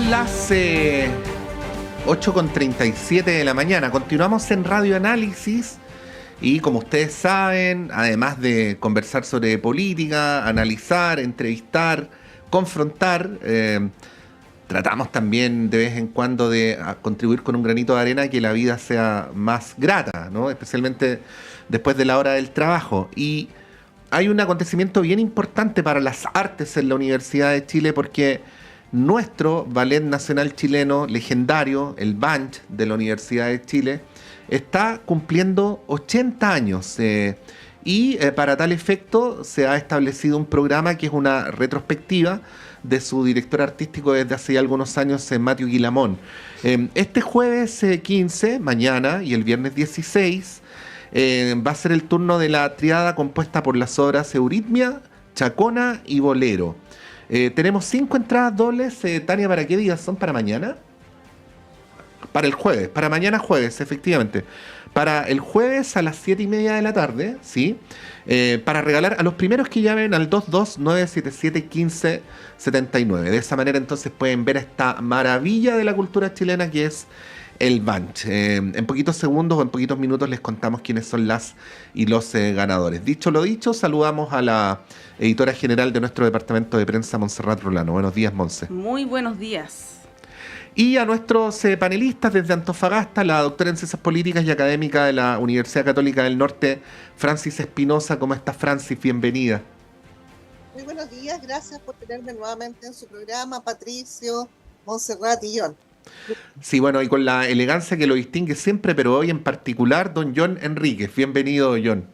Son las 8:37 de la mañana. Continuamos en Radio Análisis y, como ustedes saben, además de conversar sobre política, analizar, entrevistar, confrontar, tratamos también de vez en cuando de contribuir con un granito de arena a que la vida sea más grata, ¿no? Especialmente después de la hora del trabajo. Y hay un acontecimiento bien importante para las artes en la Universidad de Chile, porque nuestro Ballet Nacional Chileno legendario, el BANCH de la Universidad de Chile, está cumpliendo 80 años. Para tal efecto se ha establecido un programa que es una retrospectiva de su director artístico desde hace ya algunos años, Matthew Guillamón. Este jueves 15, mañana, y el viernes 16, va a ser el turno de la triada compuesta por las obras Euritmia, Chacona y Bolero. Tenemos 5 entradas dobles. Tania, ¿para qué días son? ¿Para mañana? Para el jueves, para mañana jueves, efectivamente. Para el jueves a las 7:30 de la tarde, ¿sí? Para regalar a los primeros que llamen al 229771579. De esa manera entonces pueden ver esta maravilla de la cultura chilena que es el BANCH. En poquitos segundos o en poquitos minutos les contamos quiénes son las y los ganadores. Dicho lo dicho, saludamos a la editora general de nuestro departamento de prensa, Montserrat Rolano. Buenos días, Monse. Muy buenos días. Y a nuestros panelistas desde Antofagasta, la doctora en Ciencias Políticas y Académica de la Universidad Católica del Norte, Francis Espinosa. ¿Cómo estás, Francis? Bienvenida. Muy buenos días, gracias por tenerme nuevamente en su programa, Patricio, Montserrat y John. Sí, y con la elegancia que lo distingue siempre, pero hoy en particular, don John Enríquez. Bienvenido, John.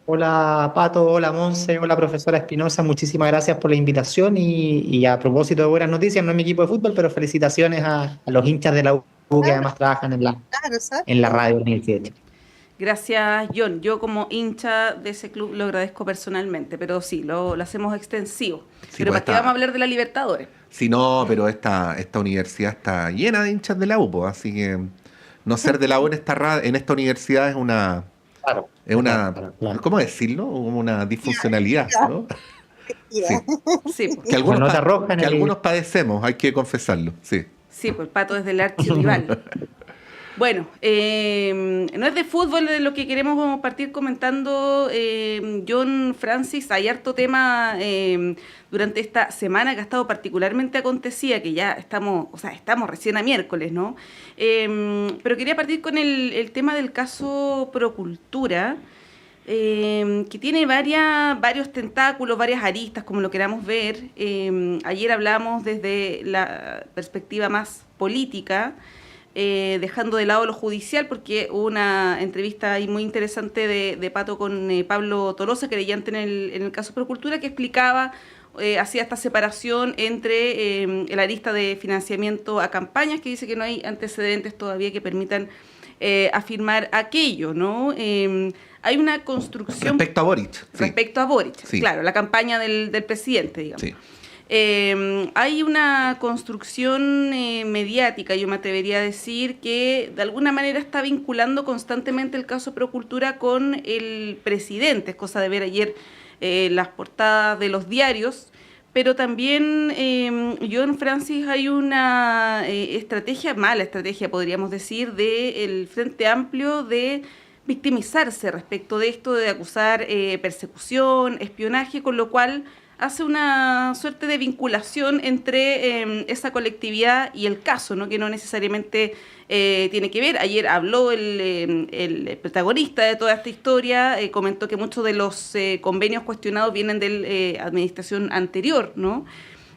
Hola Pato, hola Monse, hola profesora Espinosa, muchísimas gracias por la invitación y a propósito de buenas noticias, no es mi equipo de fútbol, pero felicitaciones a los hinchas de la U que además trabajan en la radio de la Universidad de Chile. Gracias, John. Yo como hincha de ese club lo agradezco personalmente, pero sí, lo hacemos extensivo. Sí, pero ¿para qué vamos a hablar de la Libertadores? Sí, no, pero esta universidad está llena de hinchas de la U, así que no ser de la U en esta universidad es una... Claro. Es una, ¿cómo decirlo? Como una disfuncionalidad, ¿no? Sí, que algunos padecemos, hay que confesarlo, sí. Sí, pues el Pato es del archirrival. Bueno, no es de fútbol de lo que queremos partir comentando, John, Francis. Hay harto tema durante esta semana que ha estado particularmente acontecida, que ya estamos recién a miércoles, ¿no? Pero quería partir con el tema del caso Procultura, que tiene varios tentáculos, varias aristas, como lo queramos ver. Ayer hablamos desde la perspectiva más política, dejando de lado lo judicial, porque hubo una entrevista ahí muy interesante de Pato con Pablo Tolosa, querellante en el caso Procultura, que explicaba, hacía esta separación entre el arista de financiamiento a campañas, que dice que no hay antecedentes todavía que permitan afirmar aquello, ¿no? Hay una construcción... Respecto a Boric. Respecto a Boric, sí. Claro, la campaña del presidente, digamos. Sí. Hay una construcción mediática, yo me atrevería a decir, que de alguna manera está vinculando constantemente el caso Procultura con el presidente. Es cosa de ver ayer las portadas de los diarios, pero también, John, Francis, hay una mala estrategia, podríamos decir, del Frente Amplio de victimizarse respecto de esto, de acusar persecución, espionaje, con lo cual hace una suerte de vinculación entre esa colectividad y el caso, ¿no? Que no necesariamente tiene que ver. Ayer habló el protagonista de toda esta historia, comentó que muchos de los convenios cuestionados vienen de la administración anterior, ¿no?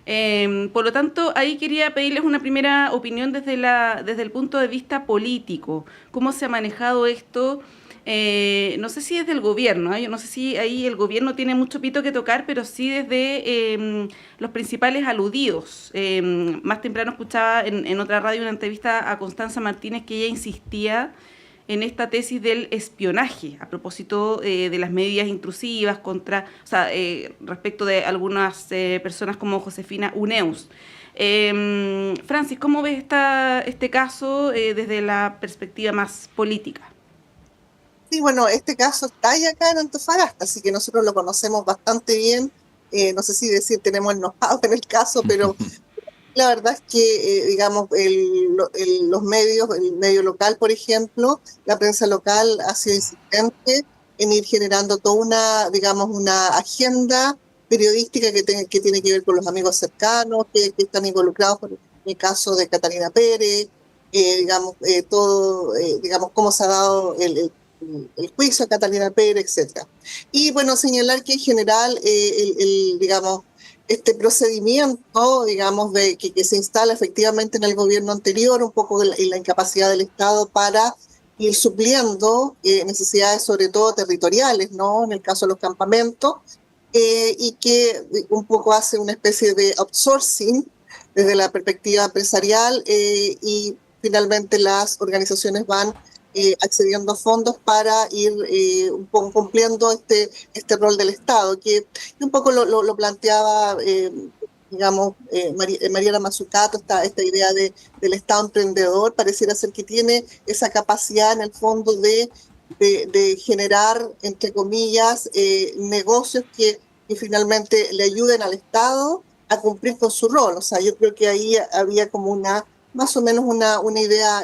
Por lo tanto, ahí quería pedirles una primera opinión desde el punto de vista político. ¿Cómo se ha manejado esto? No sé si desde el gobierno, yo no sé si ahí el gobierno tiene mucho pito que tocar, pero sí desde los principales aludidos. Más temprano escuchaba en otra radio una entrevista a Constanza Martínez, que ella insistía en esta tesis del espionaje a propósito de las medidas intrusivas respecto de algunas personas como Josefina Uneus. Francis, ¿cómo ves este caso desde la perspectiva más política? Sí, bueno, este caso está ya acá en Antofagasta, así que nosotros lo conocemos bastante bien. No sé si decir tenemos el know-how en el caso, pero La verdad es que, digamos, los medios, el medio local, por ejemplo, la prensa local ha sido insistente en ir generando toda una, digamos, una agenda periodística que tiene que ver con los amigos cercanos, que están involucrados, por el caso de Catalina Pérez, digamos, todo, digamos, cómo se ha dado el juicio a Catalina Pérez, etcétera. Y bueno, señalar que en general, digamos, este procedimiento, digamos, que se instala efectivamente en el gobierno anterior, un poco en la incapacidad del Estado para ir supliendo necesidades, sobre todo territoriales, ¿no? En el caso de los campamentos, y que un poco hace una especie de outsourcing desde la perspectiva empresarial, y finalmente las organizaciones van accediendo a fondos para ir un poco cumpliendo este rol del Estado, que un poco lo planteaba, digamos, Mariana Mazzucato, esta idea del Estado emprendedor. Pareciera ser que tiene esa capacidad en el fondo de generar, entre comillas, negocios que finalmente le ayuden al Estado a cumplir con su rol. O sea, yo creo que ahí había como más o menos una idea,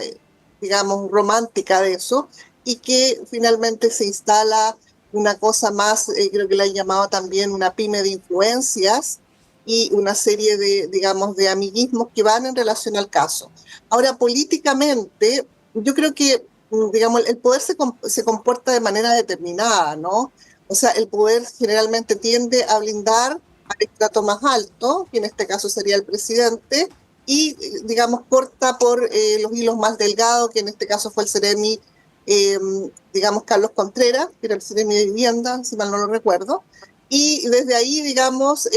digamos, romántica de eso, y que finalmente se instala una cosa más, creo que la han llamado también una pyme de influencias, y una serie de, digamos, de amiguismos que van en relación al caso. Ahora, políticamente, yo creo que, digamos, el poder se comporta de manera determinada, ¿no? O sea, el poder generalmente tiende a blindar al estrato más alto, que en este caso sería el presidente, y, digamos, corta por los hilos más delgados, que en este caso fue el Seremi, digamos, Carlos Contreras, que era el Seremi de Vivienda, si mal no lo recuerdo, y desde ahí, digamos,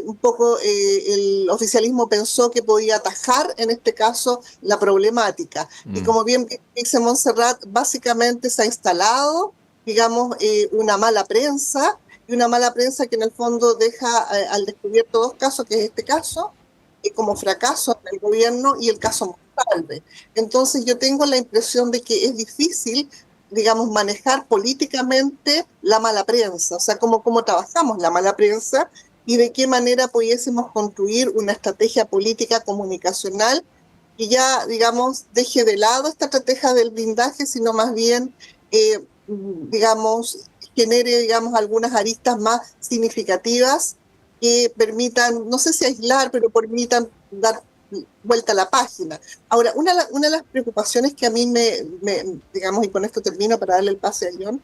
un poco el oficialismo pensó que podía atajar, en este caso, la problemática. Y como bien dice Montserrat, básicamente se ha instalado, digamos, una mala prensa, y una mala prensa que en el fondo deja al descubierto dos casos, que es este caso, como fracaso del gobierno, y el caso Monsalve. Entonces yo tengo la impresión de que es difícil, digamos, manejar políticamente la mala prensa, o sea, cómo trabajamos la mala prensa y de qué manera pudiésemos construir una estrategia política comunicacional que ya, digamos, deje de lado esta estrategia del blindaje, sino más bien, digamos, genere, digamos, algunas aristas más significativas que permitan, no sé si aislar, pero permitan dar vuelta a la página. Ahora, una de las preocupaciones que a mí digamos, y con esto termino para darle el pase a John,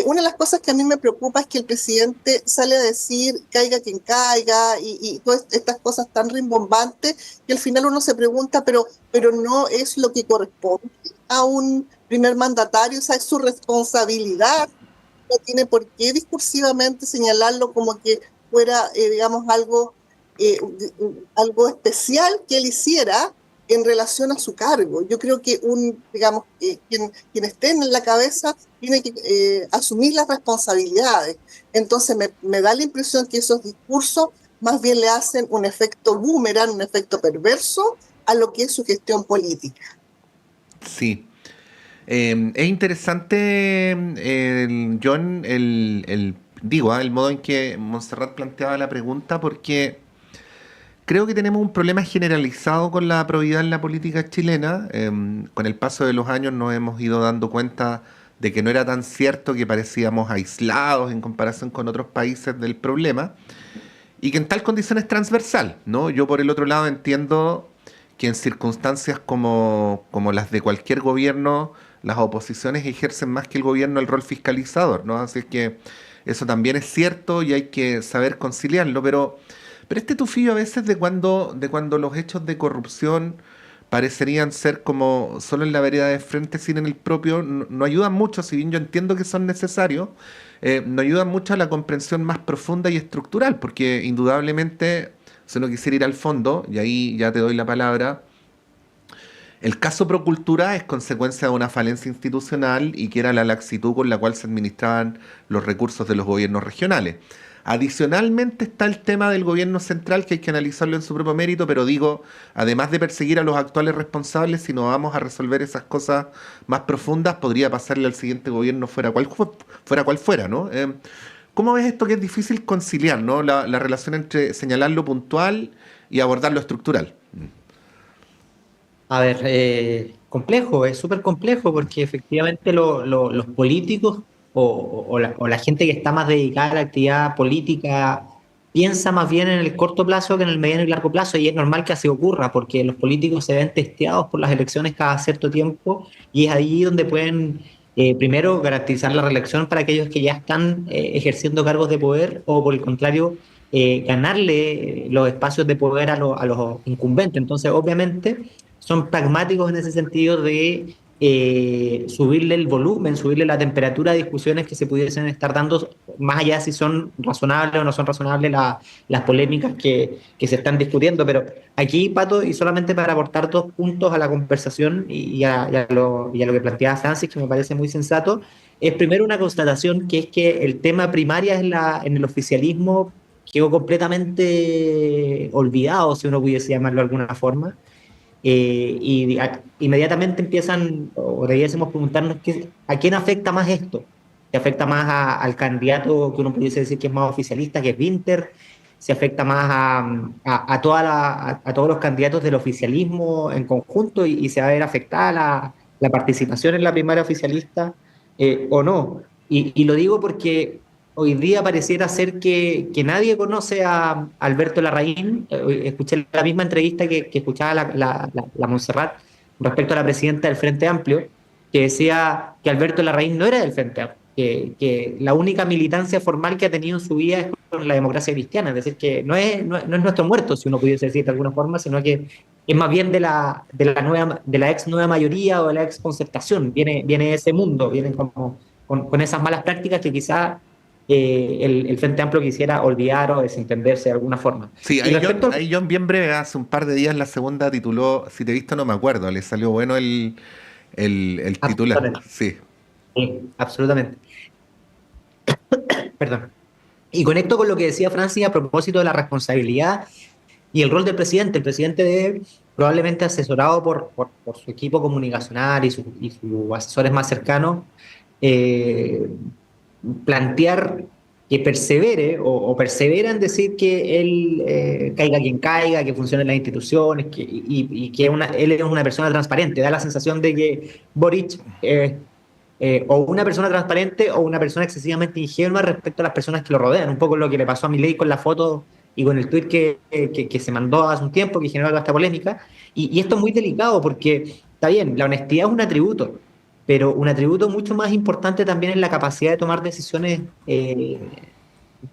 una de las cosas que a mí me preocupa es que el presidente sale a decir caiga quien caiga, y todas estas cosas tan rimbombantes, que al final uno se pregunta, pero no es lo que corresponde a un primer mandatario, o sea, es su responsabilidad. No tiene por qué discursivamente señalarlo como que fuera, digamos, algo especial que él hiciera en relación a su cargo. Yo creo que digamos, quien esté en la cabeza tiene que asumir las responsabilidades. Entonces me da la impresión que esos discursos más bien le hacen un efecto boomerang, un efecto perverso a lo que es su gestión política. Sí. Es interesante, John, el modo en que Montserrat planteaba la pregunta, porque creo que tenemos un problema generalizado con la probidad en la política chilena. Con el paso de los años nos hemos ido dando cuenta de que no era tan cierto, que parecíamos aislados en comparación con otros países del problema, y que en tal condición es transversal, ¿no? Yo, por el otro lado, entiendo que en circunstancias como las de cualquier gobierno, las oposiciones ejercen más que el gobierno el rol fiscalizador, ¿no? Así es que eso también es cierto y hay que saber conciliarlo, pero este tufillo a veces de cuando los hechos de corrupción parecerían ser como solo en la vereda de frente, sin en el propio, no ayudan mucho, si bien yo entiendo que son necesarios, no ayudan mucho a la comprensión más profunda y estructural, porque indudablemente, si uno quisiera ir al fondo, y ahí ya te doy la palabra, el caso Procultura es consecuencia de una falencia institucional y que era la laxitud con la cual se administraban los recursos de los gobiernos regionales. Adicionalmente está el tema del gobierno central, que hay que analizarlo en su propio mérito, pero digo, además de perseguir a los actuales responsables, si no vamos a resolver esas cosas más profundas, podría pasarle al siguiente gobierno fuera cual fuera, ¿no? ¿Cómo ves esto que es difícil conciliar, ¿no? La relación entre señalar lo puntual y abordar lo estructural. A ver, complejo, es súper complejo porque efectivamente los políticos o la gente que está más dedicada a la actividad política piensa más bien en el corto plazo que en el mediano y largo plazo, y es normal que así ocurra porque los políticos se ven testeados por las elecciones cada cierto tiempo, y es ahí donde pueden primero garantizar la reelección para aquellos que ya están ejerciendo cargos de poder, o por el contrario ganarle los espacios de poder a los incumbentes. Entonces, obviamente son pragmáticos en ese sentido de subirle el volumen, subirle la temperatura a discusiones que se pudiesen estar dando, más allá de si son razonables o no son razonables las polémicas que se están discutiendo. Pero aquí, Pato, y solamente para aportar 2 puntos a la conversación y a lo que planteaba Francis, que me parece muy sensato, es primero una constatación, que es que el tema primaria en el oficialismo quedó completamente olvidado, si uno pudiese llamarlo de alguna forma. Inmediatamente empiezan, o debiésemos preguntarnos a quién afecta más esto. ¿Se afecta más al candidato que uno pudiese decir que es más oficialista, que es Winter? ¿Se afecta más a todos los candidatos del oficialismo en conjunto, y se va a ver afectada la participación en la primaria oficialista o no? Y lo digo porque hoy día pareciera ser que nadie conoce a Alberto Larraín. Escuché la misma entrevista que escuchaba la Montserrat respecto a la presidenta del Frente Amplio, que decía que Alberto Larraín no era del Frente Amplio, que la única militancia formal que ha tenido en su vida es con la democracia cristiana. Es decir, que no es nuestro muerto, si uno pudiese decir de alguna forma, sino que es más bien de la ex nueva mayoría o de la ex concertación. Viene de ese mundo, vienen como con esas malas prácticas que quizás el Frente Amplio quisiera olvidar o desentenderse de alguna forma. Sí, Y respecto ahí John bien breve, hace un par de días la segunda tituló, si te he visto no me acuerdo, le salió bueno el titular. absolutamente, Sí. sí, absolutamente. Perdón. Y conecto con lo que decía Francis a propósito de la responsabilidad y el rol del presidente. El presidente debe, probablemente asesorado por su equipo comunicacional y sus asesores más cercanos, eh, plantear que persevere o persevera en decir que él caiga quien caiga, que funcionen las instituciones, y que él es una persona transparente. Da la sensación de que Boric o una persona transparente o una persona excesivamente ingenua respecto a las personas que lo rodean. Un poco lo que le pasó a Milei con la foto y con el tuit que se mandó hace un tiempo, que generó toda esta polémica. Y esto es muy delicado porque, está bien, la honestidad es un atributo, pero un atributo mucho más importante también es la capacidad de tomar decisiones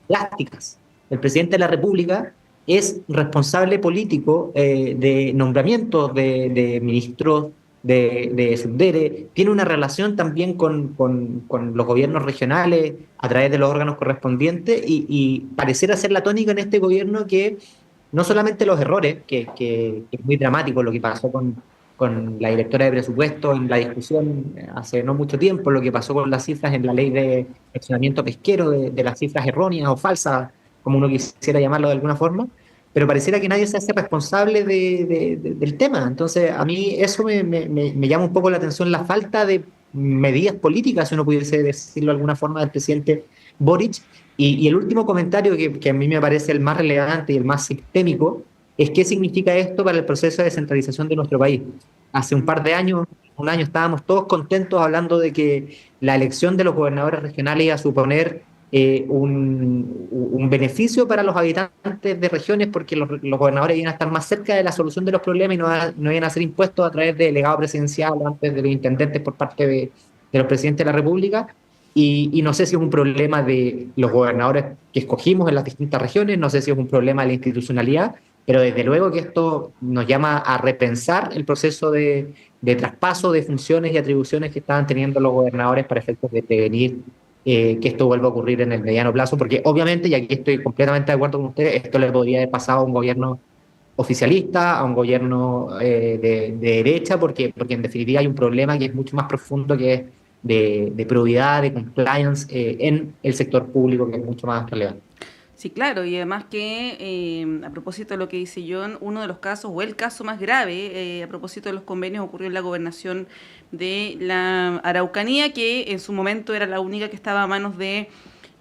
plásticas. El presidente de la República es responsable político de nombramientos de ministros, de subdere, tiene una relación también con los gobiernos regionales a través de los órganos correspondientes, y pareciera ser la tónica en este gobierno que no solamente los errores, que es muy dramático lo que pasó con la directora de presupuesto en la discusión hace no mucho tiempo, lo que pasó con las cifras en la ley de accionamiento pesquero, de las cifras erróneas o falsas, como uno quisiera llamarlo de alguna forma, pero pareciera que nadie se hace responsable del tema. Entonces, a mí eso me llama un poco la atención, la falta de medidas políticas, si uno pudiese decirlo de alguna forma, del presidente Boric. Y el último comentario que a mí me parece el más relevante y el más sistémico es qué significa esto para el proceso de descentralización de nuestro país. Hace un par de años, un año, estábamos todos contentos hablando de que la elección de los gobernadores regionales iba a suponer un beneficio para los habitantes de regiones, porque los gobernadores iban a estar más cerca de la solución de los problemas y no iban a ser impuestos a través de delegado presidencial o antes de los intendentes por parte de los presidentes de la República. Y no sé si es un problema de los gobernadores que escogimos en las distintas regiones, no sé si es un problema de la institucionalidad, pero desde luego que esto nos llama a repensar el proceso de traspaso de funciones y atribuciones que estaban teniendo los gobernadores para efectos de prevenir que esto vuelva a ocurrir en el mediano plazo, porque obviamente, y aquí estoy completamente de acuerdo con ustedes, esto le podría haber pasado a un gobierno oficialista, a un gobierno de derecha, porque en definitiva hay un problema que es mucho más profundo, que es de probidad, de compliance en el sector público, que es mucho más relevante. Sí, claro, y además que a propósito de lo que dice John, uno de los casos, o el caso más grave, a propósito de los convenios, ocurrió en la gobernación de la Araucanía, que en su momento era la única que estaba a manos de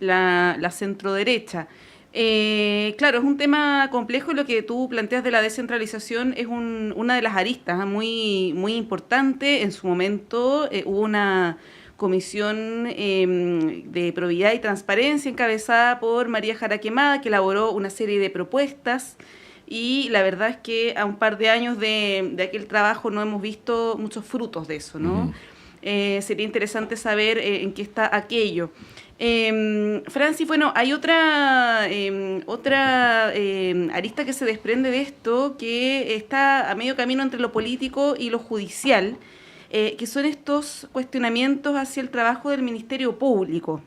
la centroderecha. Claro, es un tema complejo y lo que tú planteas de la descentralización es una de las aristas muy, muy importante. En su momento hubo una comisión de probidad y transparencia encabezada por María Jara Quemada, que elaboró una serie de propuestas y la verdad es que a un par de años de aquel trabajo no hemos visto muchos frutos de eso, ¿no? Sería interesante saber en qué está aquello. Francis, bueno, hay otra arista que se desprende de esto, que está a medio camino entre lo político y lo judicial, que son estos cuestionamientos hacia el trabajo del Ministerio Público.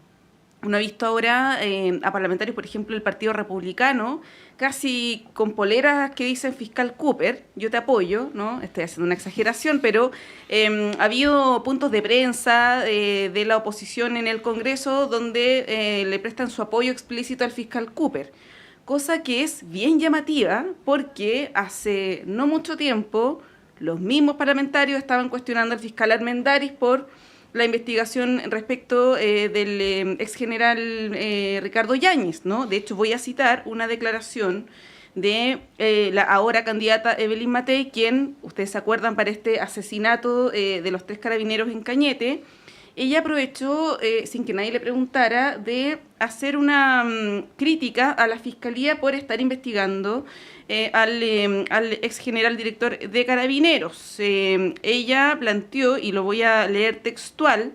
Uno ha visto ahora a parlamentarios, por ejemplo, del Partido Republicano, casi con poleras que dicen fiscal Cooper, yo te apoyo, ¿no? Estoy haciendo una exageración, pero ha habido puntos de prensa de la oposición en el Congreso donde le prestan su apoyo explícito al fiscal Cooper, cosa que es bien llamativa porque hace no mucho tiempo los mismos parlamentarios estaban cuestionando al fiscal Armendáriz por la investigación respecto del ex general Ricardo Yáñez, ¿no? De hecho, voy a citar una declaración de la ahora candidata Evelyn Matei, quien, ustedes se acuerdan, para este asesinato de los 3 carabineros en Cañete. Ella aprovechó, sin que nadie le preguntara, de hacer una crítica a la Fiscalía por estar investigando al ex general director de Carabineros. Ella planteó, y lo voy a leer textual: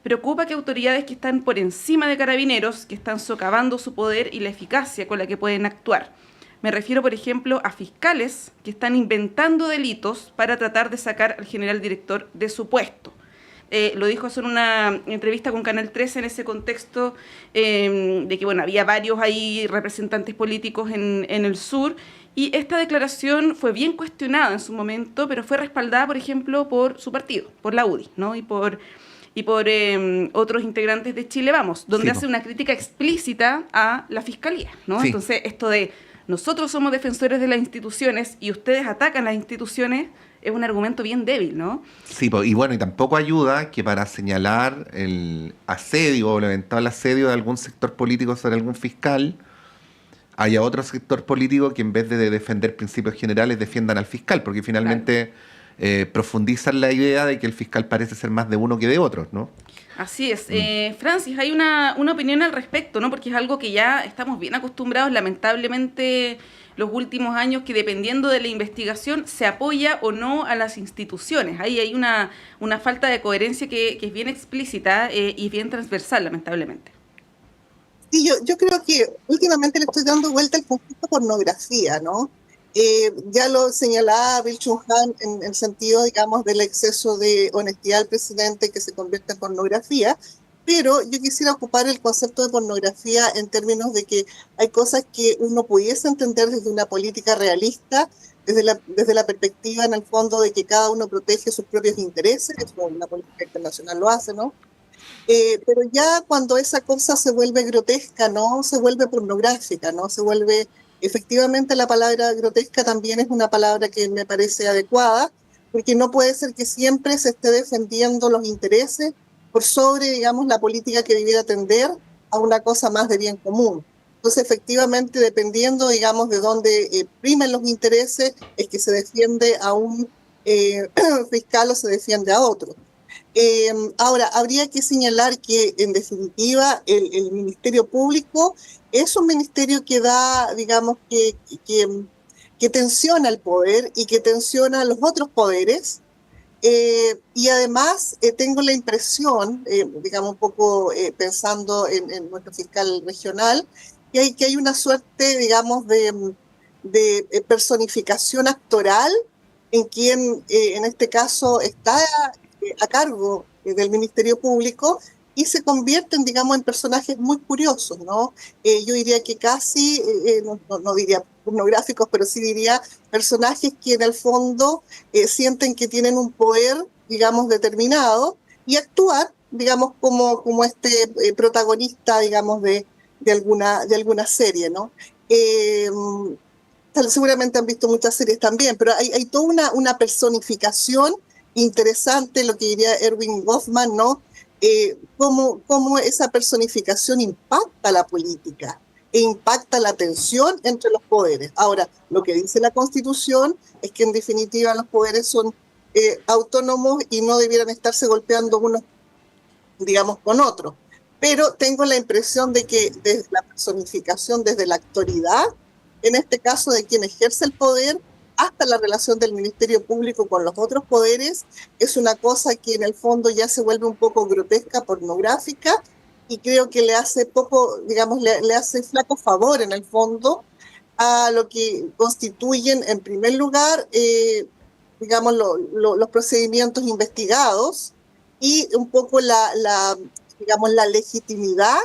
preocupa que autoridades que están por encima de Carabineros, que están socavando su poder y la eficacia con la que pueden actuar. Me refiero, por ejemplo, a fiscales que están inventando delitos para tratar de sacar al general director de su puesto. Lo dijo eso en una entrevista con Canal 13 en ese contexto de que, bueno, había varios ahí representantes políticos en el sur, y esta declaración fue bien cuestionada en su momento, pero fue respaldada, por ejemplo, por su partido, por la UDI, ¿no? Y por otros integrantes de Chile Vamos, donde hace una crítica explícita a la Fiscalía, ¿no? Sí. Entonces, esto de nosotros somos defensores de las instituciones y ustedes atacan las instituciones es un argumento bien débil, ¿no? Sí, y bueno, y tampoco ayuda que para señalar el asedio o el eventual asedio de algún sector político sobre algún fiscal, haya otro sector político que en vez de defender principios generales defiendan al fiscal, porque finalmente profundizan la idea de que el fiscal parece ser más de uno que de otros, ¿no? Así es. Francis, hay una opinión al respecto, ¿no? Porque es algo que ya estamos bien acostumbrados, lamentablemente, los últimos años, que dependiendo de la investigación se apoya o no a las instituciones. Ahí hay una falta de coherencia que es bien explícita y bien transversal, lamentablemente. Sí, yo creo que últimamente le estoy dando vuelta al concepto pornografía, ¿no? Ya lo señalaba Bill Chung-han en el sentido, digamos, del exceso de honestidad del presidente que se convierte en pornografía, pero yo quisiera ocupar el concepto de pornografía en términos de que hay cosas que uno pudiese entender desde una política realista, desde la perspectiva, en el fondo, de que cada uno protege sus propios intereses, como la política internacional lo hace, ¿no? Pero ya cuando esa cosa se vuelve grotesca, ¿no? Se vuelve pornográfica, ¿no? Se vuelve... Efectivamente, la palabra grotesca también es una palabra que me parece adecuada, porque no puede ser que siempre se esté defendiendo los intereses por sobre, digamos, la política que debiera tender a una cosa más de bien común. Entonces, efectivamente, dependiendo, digamos, de dónde primen los intereses, es que se defiende a un fiscal o se defiende a otro. Ahora, habría que señalar que, en definitiva, el Ministerio Público es un ministerio que da, digamos, que tensiona el poder y que tensiona los otros poderes. Y además tengo la impresión, digamos, un poco pensando en nuestro fiscal regional, que hay una suerte, digamos, de personificación actoral en quien, en este caso, está a cargo del Ministerio Público, y se convierten, digamos, en personajes muy curiosos, ¿no? Yo diría que casi, no diría pornográficos, pero sí diría personajes que en el fondo sienten que tienen un poder, digamos, determinado, y actuar, digamos, como este protagonista, digamos, de alguna serie, ¿no? Seguramente han visto muchas series también, pero hay toda una personificación interesante, lo que diría Erwin Goffman, ¿no? cómo esa personificación impacta la política e impacta la tensión entre los poderes. Ahora, lo que dice la Constitución es que en definitiva los poderes son autónomos y no debieran estarse golpeando unos, digamos, con otros. Pero tengo la impresión de que desde la personificación, desde la autoridad, en este caso de quien ejerce el poder, hasta la relación del Ministerio Público con los otros poderes, es una cosa que en el fondo ya se vuelve un poco grotesca, pornográfica, y creo que le hace poco, digamos, le hace flaco favor en el fondo a lo que constituyen, en primer lugar, digamos, los procedimientos investigados y un poco digamos, la legitimidad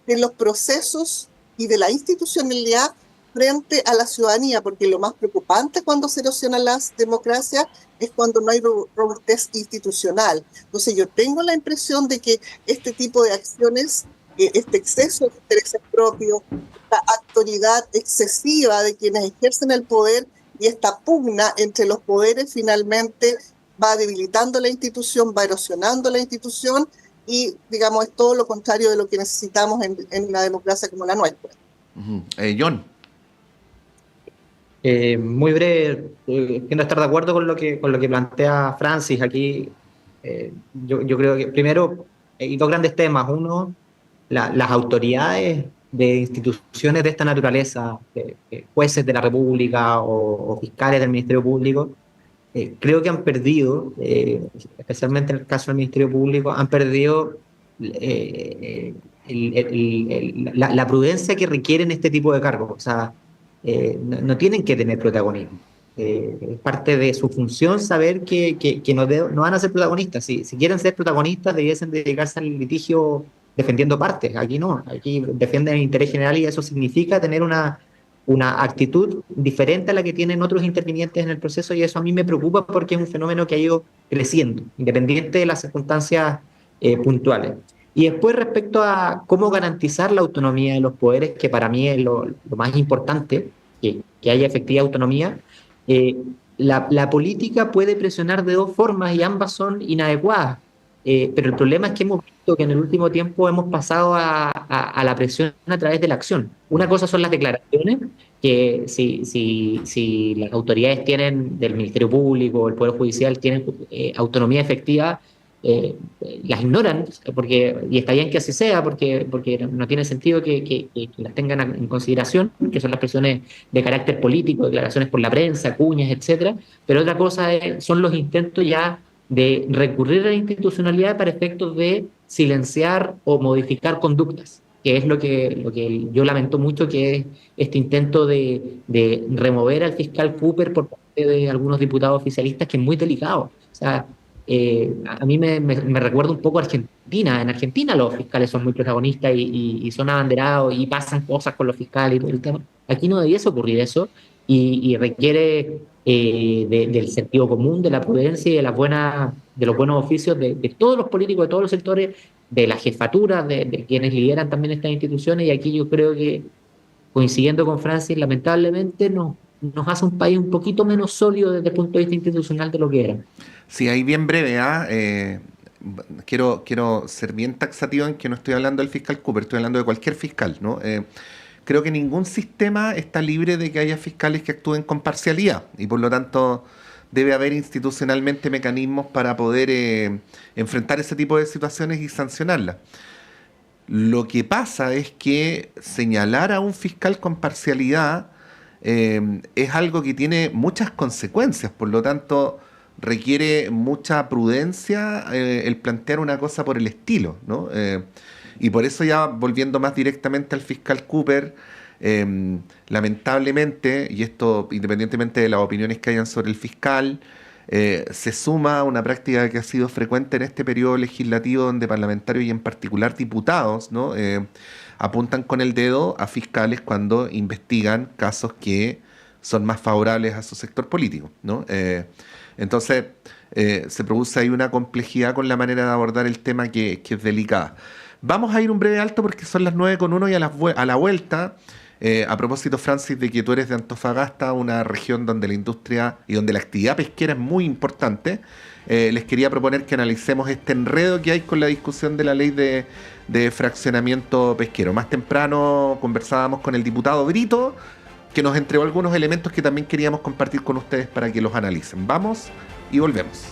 de los procesos y de la institucionalidad frente a la ciudadanía, porque lo más preocupante cuando se erosionan las democracias es cuando no hay robustez institucional. Entonces yo tengo la impresión de que este tipo de acciones, este exceso de intereses propios, esta autoridad excesiva de quienes ejercen el poder y esta pugna entre los poderes finalmente va debilitando la institución, va erosionando la institución y, digamos, es todo lo contrario de lo que necesitamos en una democracia como la nuestra. John. Muy breve, tiendo a estar de acuerdo con lo que plantea Francis aquí. Yo creo que primero hay dos grandes temas. Uno, las autoridades de instituciones de esta naturaleza, jueces de la República o fiscales del Ministerio Público, creo que han perdido, especialmente en el caso del Ministerio Público, han perdido la prudencia que requieren este tipo de cargos. O sea, no tienen que tener protagonismo. Es parte de su función saber que no van a ser protagonistas. Si quieren ser protagonistas, debiesen dedicarse al litigio defendiendo partes. Aquí no, aquí defienden el interés general y eso significa tener una actitud diferente a la que tienen otros intervinientes en el proceso, y eso a mí me preocupa porque es un fenómeno que ha ido creciendo, independiente de las circunstancias puntuales. Y después, respecto a cómo garantizar la autonomía de los poderes, que para mí es lo más importante, que haya efectiva autonomía, la política puede presionar de dos formas y ambas son inadecuadas. Pero el problema es que hemos visto que en el último tiempo hemos pasado a la presión a través de la acción. Una cosa son las declaraciones, que si las autoridades tienen, del Ministerio Público o el Poder Judicial, tienen autonomía efectiva, las ignoran, y está bien que así sea, porque no tiene sentido que las tengan en consideración, que son las presiones de carácter político, declaraciones por la prensa, cuñas, etcétera. Pero otra cosa son los intentos ya de recurrir a la institucionalidad para efectos de silenciar o modificar conductas, que es lo que yo lamento mucho, que es este intento de remover al fiscal Cooper por parte de algunos diputados oficialistas, que es muy delicado. O sea, a mí me recuerda un poco a Argentina. En Argentina los fiscales son muy protagonistas y son abanderados y pasan cosas con los fiscales y todo el tema. Aquí no debiese ocurrir eso, y requiere del sentido común, de la prudencia y de los buenos oficios de todos los políticos, de todos los sectores, de la jefatura, de quienes lideran también estas instituciones. Y aquí yo creo que, coincidiendo con Francis, lamentablemente nos hace un país un poquito menos sólido desde el punto de vista institucional de lo que era. Sí, ahí bien breve, quiero ser bien taxativo en que no estoy hablando del fiscal Cooper, estoy hablando de cualquier fiscal, ¿no? Creo que ningún sistema está libre de que haya fiscales que actúen con parcialidad, y por lo tanto debe haber institucionalmente mecanismos para poder enfrentar ese tipo de situaciones y sancionarlas. Lo que pasa es que señalar a un fiscal con parcialidad es algo que tiene muchas consecuencias, por lo tanto requiere mucha prudencia el plantear una cosa por el estilo, ¿no? Y por eso, ya volviendo más directamente al fiscal Cooper, lamentablemente, y esto independientemente de las opiniones que hayan sobre el fiscal, se suma a una práctica que ha sido frecuente en este periodo legislativo, donde parlamentarios y en particular diputados, ¿no? Apuntan con el dedo a fiscales cuando investigan casos que son más favorables a su sector político, ¿no? Entonces se produce ahí una complejidad con la manera de abordar el tema que es delicada. Vamos a ir un breve alto porque son las 9:01 y a la vuelta, a propósito, Francis, de que tú eres de Antofagasta, una región donde la industria y donde la actividad pesquera es muy importante, les quería proponer que analicemos este enredo que hay con la discusión de la ley de fraccionamiento pesquero. Más temprano conversábamos con el diputado Brito, que nos entregó algunos elementos que también queríamos compartir con ustedes para que los analicen. Vamos y volvemos.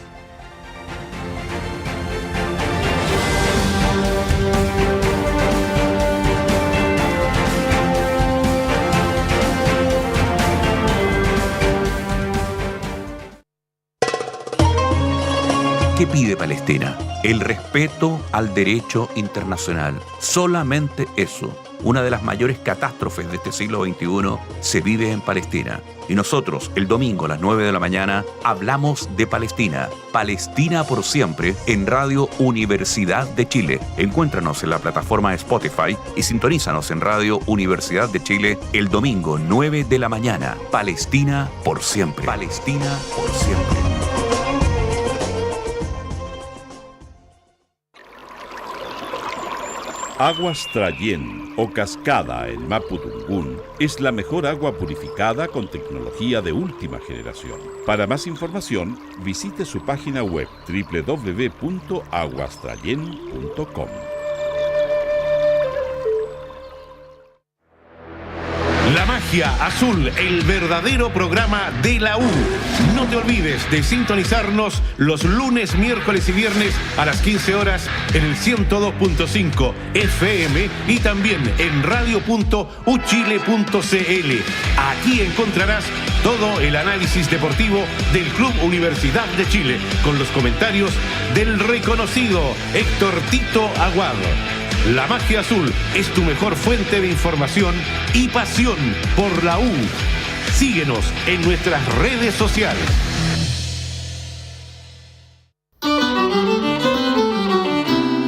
¿Qué pide Palestina? El respeto al derecho internacional. Solamente eso. Una de las mayores catástrofes de este siglo XXI se vive en Palestina. Y nosotros, el domingo a las 9 de la mañana, hablamos de Palestina. Palestina por siempre en Radio Universidad de Chile. Encuéntranos en la plataforma Spotify y sintonízanos en Radio Universidad de Chile el domingo 9 de la mañana. Palestina por siempre. Palestina por siempre. Aguas Trayén o Cascada en Mapudungún es la mejor agua purificada con tecnología de última generación. Para más información, visite su página web www.aguastrayen.com. La Magia Azul, el verdadero programa de la U. No te olvides de sintonizarnos los lunes, miércoles y viernes a las 15 horas en el 102.5 FM y también en radio.uchile.cl. Aquí encontrarás todo el análisis deportivo del Club Universidad de Chile con los comentarios del reconocido Héctor Tito Aguado. La Magia Azul es tu mejor fuente de información y pasión por la U. Síguenos en nuestras redes sociales.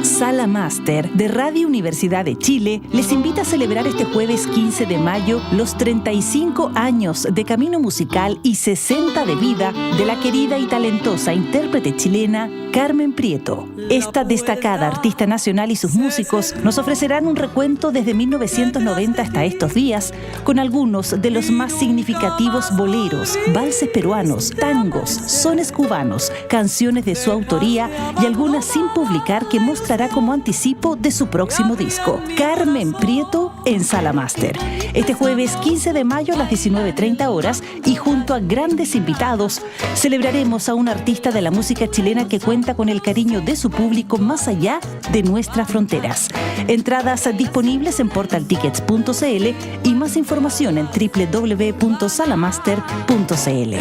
Sala Máster de Radio Universidad de Chile les invita a celebrar este jueves 15 de mayo los 35 años de camino musical y 60 de vida de la querida y talentosa intérprete chilena Carmen Prieto. Esta destacada artista nacional y sus músicos nos ofrecerán un recuento desde 1990 hasta estos días con algunos de los más significativos boleros, valses peruanos, tangos, sones cubanos, canciones de su autoría y algunas sin publicar que mostrará como anticipo de su próximo disco. Carmen Prieto en Sala Máster. Este jueves 15 de mayo a las 19:30 horas y junto a grandes invitados celebraremos a una artista de la música chilena que cuenta con el cariño de su público más allá de nuestras fronteras. Entradas disponibles en portaltickets.cl y más información en www.salamaster.cl.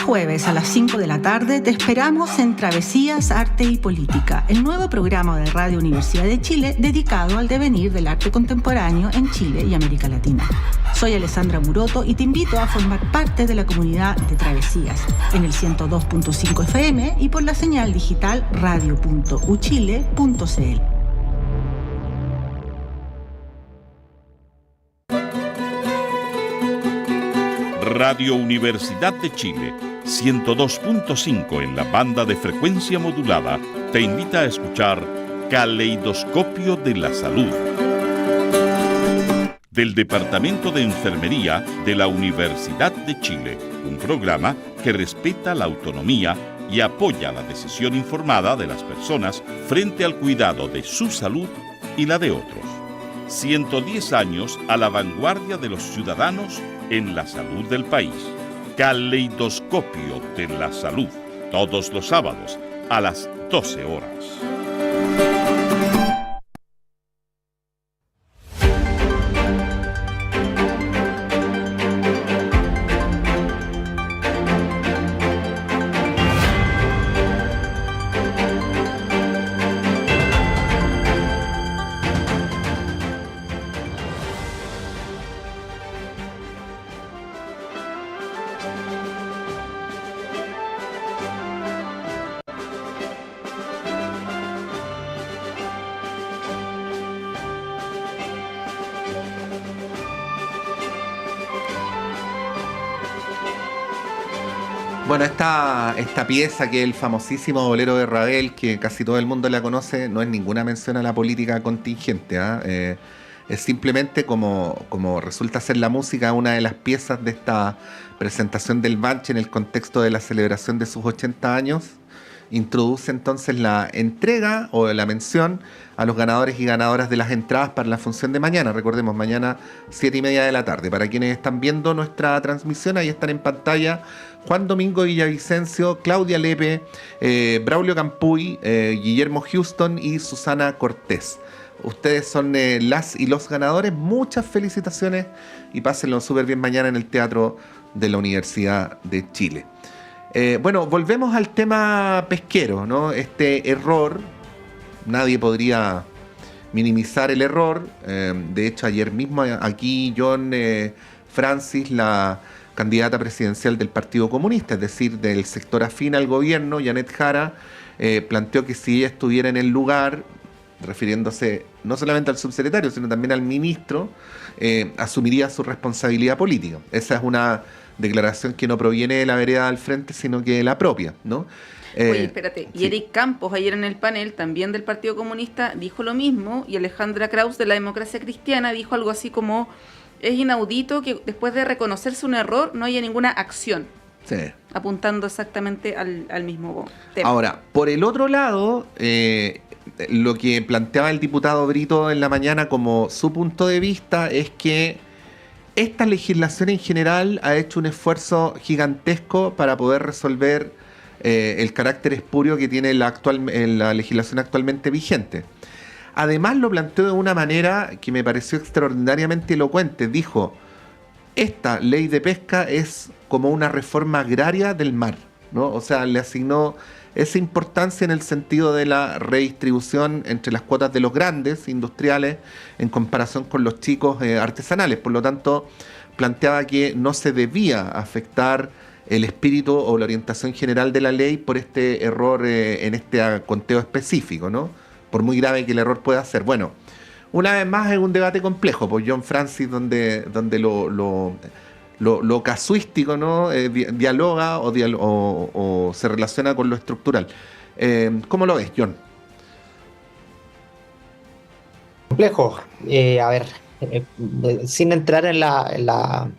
Jueves a las 5 de la tarde te esperamos en Travesías, Arte y Política, el nuevo programa de Radio Universidad de Chile dedicado al devenir del arte contemporáneo en Chile y América Latina. Soy Alessandra Muroto y te invito a formar parte de la comunidad de Travesías en el 102.5 FM y por la señal digital radio.uchile.cl. Radio Universidad de Chile, 102.5 en la banda de frecuencia modulada, te invita a escuchar Caleidoscopio de la Salud. Del Departamento de Enfermería de la Universidad de Chile, un programa que respeta la autonomía y apoya la decisión informada de las personas frente al cuidado de su salud y la de otros. 110 años a la vanguardia de los ciudadanos en la salud del país. Caleidoscopio de la Salud, todos los sábados a las 12 horas. Bueno, esta pieza, que es el famosísimo bolero de Ravel, que casi todo el mundo la conoce, no es ninguna mención a la política contingente, ¿eh? Es simplemente como resulta ser la música una de las piezas de esta presentación del Banche en el contexto de la celebración de sus 80 años, introduce entonces la entrega o la mención a los ganadores y ganadoras de las entradas para la función de mañana. Recordemos, mañana 7:30 de la tarde. Para quienes están viendo nuestra transmisión, ahí están en pantalla Juan Domingo Villavicencio, Claudia Lepe, Braulio Campuy, Guillermo Houston y Susana Cortés. Ustedes son las y los ganadores. Muchas felicitaciones y pásenlo súper bien mañana en el Teatro de la Universidad de Chile. Bueno, volvemos al tema pesquero, ¿no? Este error, nadie podría minimizar el error. De hecho, ayer mismo aquí John Francis, la candidata presidencial del Partido Comunista, es decir, del sector afín al gobierno, Janet Jara, planteó que si ella estuviera en el lugar, refiriéndose no solamente al subsecretario, sino también al ministro, asumiría su responsabilidad política. Esa es una declaración que no proviene de la vereda del frente, sino que de la propia, ¿no? Oye, espérate, y sí. Eric Campos ayer en el panel, también del Partido Comunista, dijo lo mismo, y Alejandra Kraus de la Democracia Cristiana dijo algo así como: es inaudito que después de reconocerse un error no haya ninguna acción. Sí. Apuntando exactamente al mismo tema. Ahora, por el otro lado, lo que planteaba el diputado Brito en la mañana como su punto de vista es que esta legislación en general ha hecho un esfuerzo gigantesco para poder resolver el carácter espurio que tiene la legislación actualmente vigente. Además lo planteó de una manera que me pareció extraordinariamente elocuente. Dijo: esta ley de pesca es como una reforma agraria del mar, ¿no? O sea, le asignó esa importancia en el sentido de la redistribución entre las cuotas de los grandes industriales en comparación con los chicos artesanales. Por lo tanto, planteaba que no se debía afectar el espíritu o la orientación general de la ley por este error en este conteo específico, ¿no? Por muy grave que el error pueda ser. Bueno, una vez más es un debate complejo, pues John Francis, donde lo casuístico, ¿no? Dialoga o se relaciona con lo estructural. ¿Cómo lo ves, John? Complejo. A ver, sin entrar en la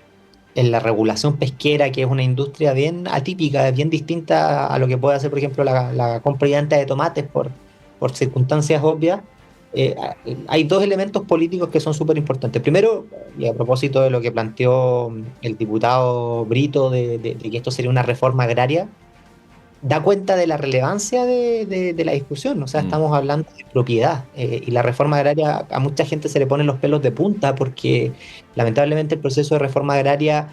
regulación pesquera, que es una industria bien atípica, bien distinta a lo que puede hacer, por ejemplo, la compra y venta de tomates por circunstancias obvias. Hay dos elementos políticos que son súper importantes. Primero, y a propósito de lo que planteó el diputado Brito de que esto sería una reforma agraria, da cuenta de la relevancia de la discusión. O sea, estamos hablando de propiedad, y la reforma agraria, a mucha gente se le ponen los pelos de punta porque lamentablemente el proceso de reforma agraria,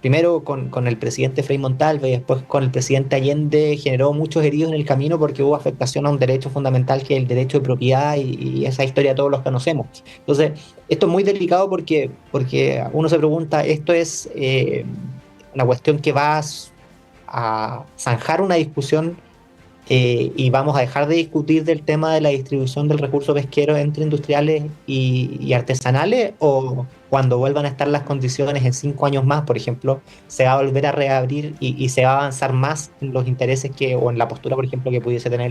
primero con el presidente Frei Montalva y después con el presidente Allende, generó muchos heridos en el camino porque hubo afectación a un derecho fundamental que es el derecho de propiedad, y esa historia todos los conocemos. Entonces, esto es muy delicado porque uno se pregunta, ¿esto es una cuestión que va a zanjar una discusión y vamos a dejar de discutir del tema de la distribución del recurso pesquero entre industriales y artesanales, o cuando vuelvan a estar las condiciones en 5 años más, por ejemplo, se va a volver a reabrir y se va a avanzar más en los intereses o en la postura, por ejemplo, que pudiese tener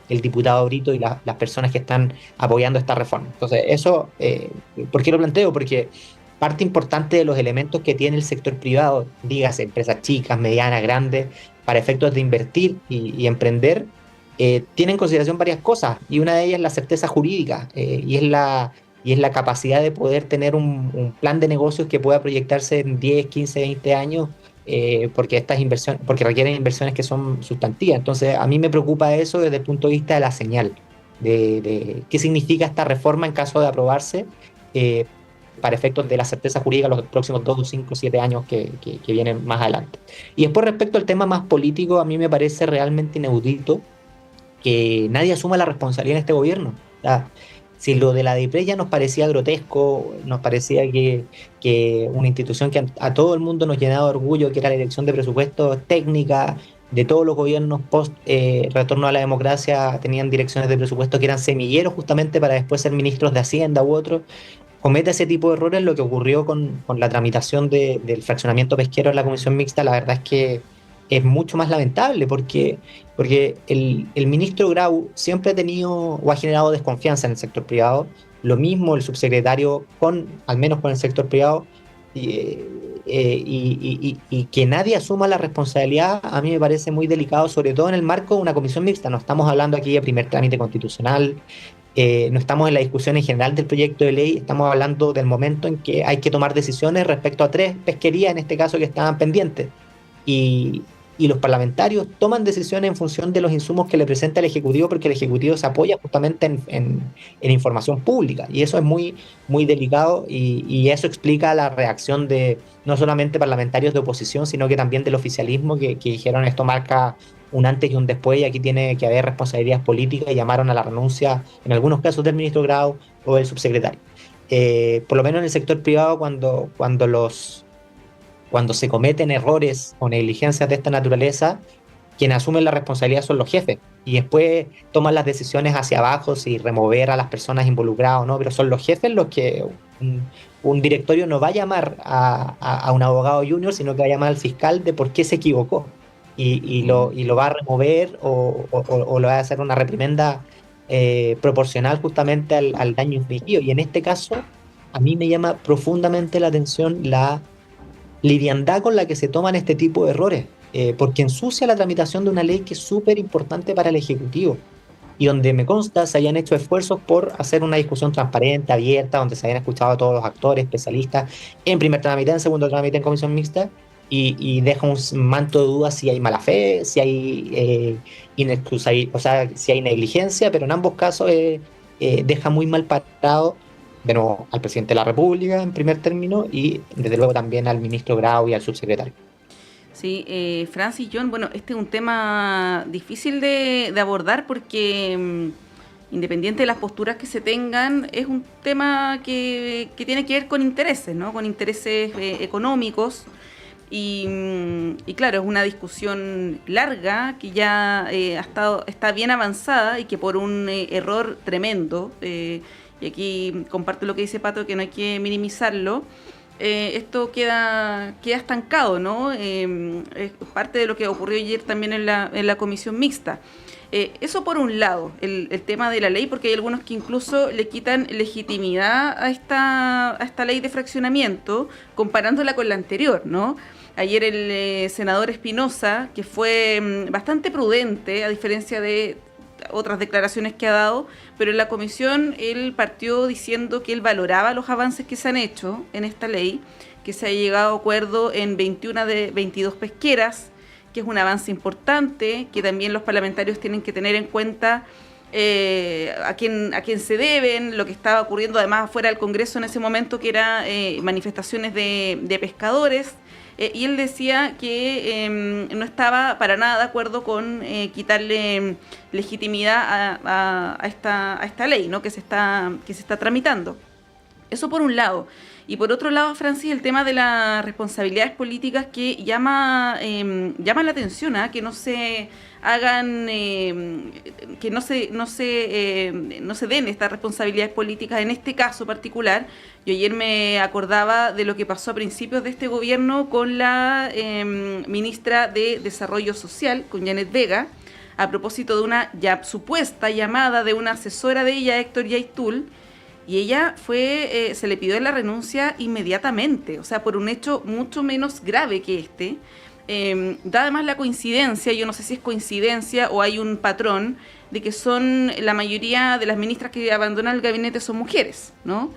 el diputado Brito y las personas que están apoyando esta reforma? Entonces, eso, ¿por qué lo planteo? Porque parte importante de los elementos que tiene el sector privado, dígase empresas chicas, medianas, grandes, para efectos de invertir y emprender, tiene en consideración varias cosas, y una de ellas es la certeza jurídica, y es la capacidad de poder tener un plan de negocios que pueda proyectarse en 10, 15, 20 años, porque requieren inversiones que son sustantivas. Entonces, a mí me preocupa eso desde el punto de vista de la señal, de qué significa esta reforma en caso de aprobarse, para efectos de la certeza jurídica los próximos 2, 5, 7 años que vienen más adelante. Y después, respecto al tema más político, a mí me parece realmente inaudito que nadie asuma la responsabilidad en este gobierno. O sea, si lo de la DIPRES ya nos parecía grotesco, nos parecía que una institución que a todo el mundo nos llenaba de orgullo, que era la Dirección de Presupuestos Técnica, de todos los gobiernos post retorno a la democracia, tenían direcciones de presupuesto que eran semilleros justamente para después ser ministros de Hacienda u otros, comete ese tipo de errores. Lo que ocurrió con la tramitación del fraccionamiento pesquero en la comisión mixta, la verdad es que es mucho más lamentable, porque el ministro Grau siempre ha tenido o ha generado desconfianza en el sector privado, lo mismo el subsecretario al menos con el sector privado, y que nadie asuma la responsabilidad, a mí me parece muy delicado, sobre todo en el marco de una comisión mixta. No estamos hablando aquí de primer trámite constitucional, no estamos en la discusión en general del proyecto de ley, estamos hablando del momento en que hay que tomar decisiones respecto a 3 pesquerías, en este caso, que estaban pendientes. Y los parlamentarios toman decisiones en función de los insumos que le presenta el Ejecutivo, porque el Ejecutivo se apoya justamente en información pública, y eso es muy, muy delicado, y eso explica la reacción de no solamente parlamentarios de oposición, sino que también del oficialismo, que dijeron esto marca un antes y un después, y aquí tiene que haber responsabilidades políticas, y llamaron a la renuncia, en algunos casos, del ministro Grau o del subsecretario. Por lo menos en el sector privado, cuando se cometen errores o negligencias de esta naturaleza, quienes asumen la responsabilidad son los jefes, y después toman las decisiones hacia abajo, si remover a las personas involucradas o no, pero son los jefes los que un directorio no va a llamar a un abogado junior, sino que va a llamar al fiscal de por qué se equivocó, y lo va a remover o lo va a hacer una reprimenda proporcional justamente al daño infligido. Y en este caso, a mí me llama profundamente la atención la liviandad con la que se toman este tipo de errores, porque ensucia la tramitación de una ley que es súper importante para el Ejecutivo, y donde me consta se hayan hecho esfuerzos por hacer una discusión transparente, abierta, donde se hayan escuchado a todos los actores, especialistas, en primer trámite, en segundo trámite, en comisión mixta, y deja un manto de dudas si hay mala fe, si hay si hay negligencia, pero en ambos casos deja muy mal parado de nuevo al presidente de la República en primer término, y desde luego también al ministro Grau y al subsecretario. Sí, Francis, John, bueno, este es un tema difícil de abordar, porque independiente de las posturas que se tengan, es un tema que tiene que ver con intereses, ¿no? Con intereses económicos, y claro, es una discusión larga que ya está bien avanzada, y que por un error tremendo, y aquí comparto lo que dice Pato, que no hay que minimizarlo, esto queda estancado, ¿no? Es parte de lo que ocurrió ayer también en la comisión mixta. Eso por un lado, el tema de la ley, porque hay algunos que incluso le quitan legitimidad a esta ley de fraccionamiento, comparándola con la anterior, ¿no? Ayer el senador Espinosa, que fue bastante prudente, a diferencia de otras declaraciones que ha dado, pero en la comisión él partió diciendo que él valoraba los avances que se han hecho en esta ley, que se ha llegado a acuerdo en 21 de 22 pesqueras, que es un avance importante, que también los parlamentarios tienen que tener en cuenta a quién se deben, lo que estaba ocurriendo además afuera del Congreso en ese momento, que era manifestaciones de pescadores. Y él decía que no estaba para nada de acuerdo con quitarle legitimidad a esta ley, ¿no? que se está tramitando. Eso por un lado. Y por otro lado, Francis, el tema de las responsabilidades políticas, que llama la atención, que no se hagan, que no se den estas responsabilidades políticas en este caso particular. Yo ayer me acordaba de lo que pasó a principios de este gobierno con la ministra de Desarrollo Social, con Janet Vega, a propósito de una supuesta llamada de una asesora de ella, Héctor Yaitul, y ella se le pidió la renuncia inmediatamente, o sea, por un hecho mucho menos grave que este. Da además la coincidencia, yo no sé si es coincidencia o hay un patrón, de que la mayoría de las ministras que abandonan el gabinete son mujeres, ¿no?